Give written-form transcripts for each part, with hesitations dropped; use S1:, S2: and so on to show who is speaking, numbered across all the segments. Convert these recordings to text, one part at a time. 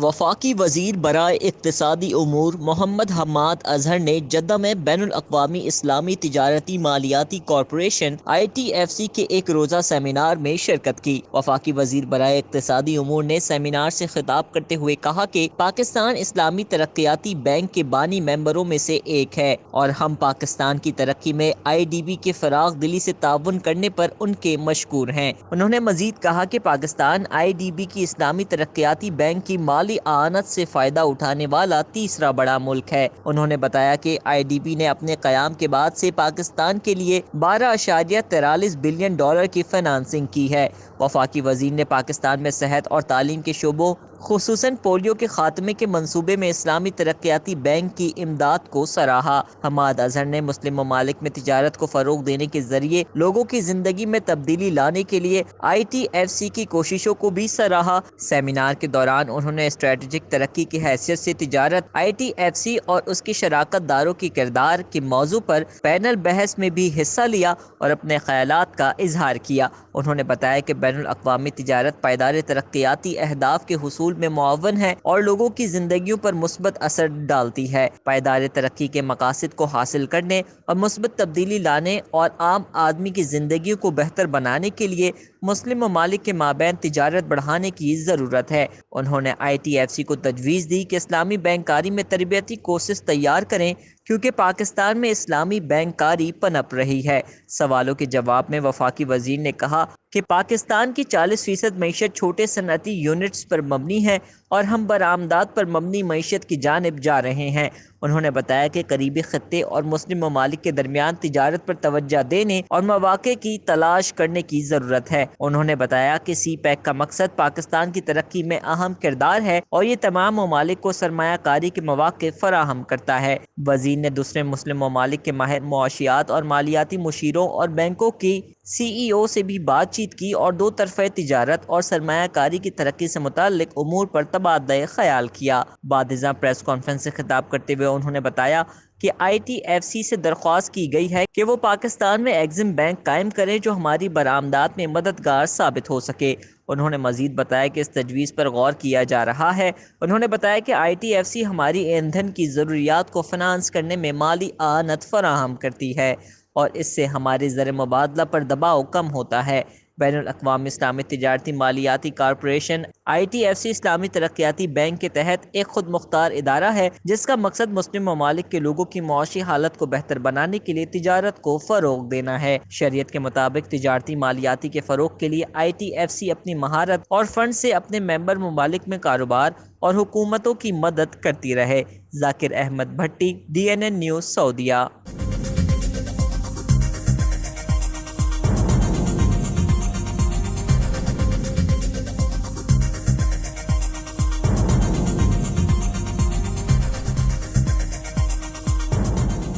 S1: وفاقی وزیر برائے اقتصادی امور محمد حماد اظہر نے جدہ میں بین الاقوامی اسلامی تجارتی مالیاتی کارپوریشن ITFC کے ایک روزہ سیمینار میں شرکت کی۔ وفاقی وزیر برائے اقتصادی امور نے سیمینار سے خطاب کرتے ہوئے کہا کہ پاکستان اسلامی ترقیاتی بینک کے بانی ممبروں میں سے ایک ہے اور ہم پاکستان کی ترقی میں IDB کے فراخ دلی سے تعاون کرنے پر ان کے مشکور ہیں۔ انہوں نے مزید کہا کہ پاکستان IDB کی اسلامی ترقیاتی بینک کی مالی اعانت سے فائدہ اٹھانے والا تیسرا بڑا ملک ہے۔ انہوں نے بتایا کہ IDB نے اپنے قیام کے بعد سے پاکستان کے لیے $12.43 بلین کی فنانسنگ کی ہے۔ وفاقی وزیر نے پاکستان میں صحت اور تعلیم کے شعبوں خصوصاً پولیو کے خاتمے کے منصوبے میں اسلامی ترقیاتی بینک کی امداد کو سراہا۔ حماد اظہر نے مسلم ممالک میں تجارت کو فروغ دینے کے ذریعے لوگوں کی زندگی میں تبدیلی لانے کے لیے ITFC کی کوششوں کو بھی سراہا۔ سیمینار کے دوران انہوں نے اسٹریٹجک ترقی کی حیثیت سے تجارت، ITFC اور اس کی شراکت داروں کی کردار کے موضوع پر پینل بحث میں بھی حصہ لیا اور اپنے خیالات کا اظہار کیا۔ انہوں نے بتایا کہ بین الاقوامی تجارت پائیدار ترقیاتی اہداف کے حصول میں معاون ہے اور لوگوں کی زندگیوں پر مثبت اثر ڈالتی ہے۔ پائیدار ترقی کے مقاصد کو حاصل کرنے اور مثبت تبدیلی لانے اور عام آدمی کی زندگیوں کو بہتر بنانے کے لیے مسلم ممالک کے مابین تجارت بڑھانے کی ضرورت ہے۔ انہوں نے ITFC کو تجویز دی کہ اسلامی بینک کاری میں تربیتی کورسز تیار کریں کیونکہ پاکستان میں اسلامی بینک کاری پنپ رہی ہے۔ سوالوں کے جواب میں وفاقی وزیر نے کہا کہ پاکستان کی 40% معیشت چھوٹے صنعتی یونٹس پر مبنی ہے اور ہم برآمدات پر مبنی معیشت کی جانب جا رہے ہیں۔ انہوں نے بتایا کہ قریبی خطے اور مسلم ممالک کے درمیان تجارت پر توجہ دینے اور مواقع کی تلاش کرنے کی ضرورت ہے۔ انہوں نے بتایا کہ CPEC کا مقصد پاکستان کی ترقی میں اہم کردار ہے اور یہ تمام ممالک کو سرمایہ کاری کے مواقع فراہم کرتا ہے۔ وزیر نے دوسرے مسلم ممالک کے ماہر معاشیات اور مالیاتی مشیروں اور بینکوں کی CEO سے بھی بات چیت کی اور دو طرفہ تجارت اور سرمایہ کاری کی ترقی سے متعلق امور پر تبادلہ خیال کیا۔ بعد ازاں پریس کانفرنس سے خطاب کرتے ہوئے انہوں نے بتایا کہ ITFC سے درخواست کی گئی ہے کہ وہ پاکستان میں ایگزم بینک قائم کرے جو ہماری برآمدات میں مددگار ثابت ہو سکے۔ انہوں نے مزید بتایا کہ اس تجویز پر غور کیا جا رہا ہے۔ انہوں نے بتایا کہ ITFC ہماری ایندھن کی ضروریات کو فنانس کرنے میں مالی اعانت فراہم کرتی ہے اور اس سے ہمارے زر مبادلہ پر دباؤ کم ہوتا ہے۔ بین الاقوامی اسلامی تجارتی مالیاتی کارپوریشن ITFC اسلامی ترقیاتی بینک کے تحت ایک خود مختار ادارہ ہے جس کا مقصد مسلم ممالک کے لوگوں کی معاشی حالت کو بہتر بنانے کے لیے تجارت کو فروغ دینا ہے۔ شریعت کے مطابق تجارتی مالیاتی کے فروغ کے لیے ITFC اپنی مہارت اور فنڈ سے اپنے ممبر ممالک میں کاروبار اور حکومتوں کی مدد کرتی رہے۔ ذاکر احمد بھٹی، DNN نیوز سعودیہ۔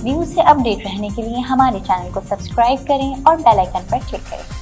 S2: نیوز سے اپ ڈیٹ رہنے کے لیے ہمارے چینل کو سبسکرائب کریں اور بیل آئیکن پر کلک کریں۔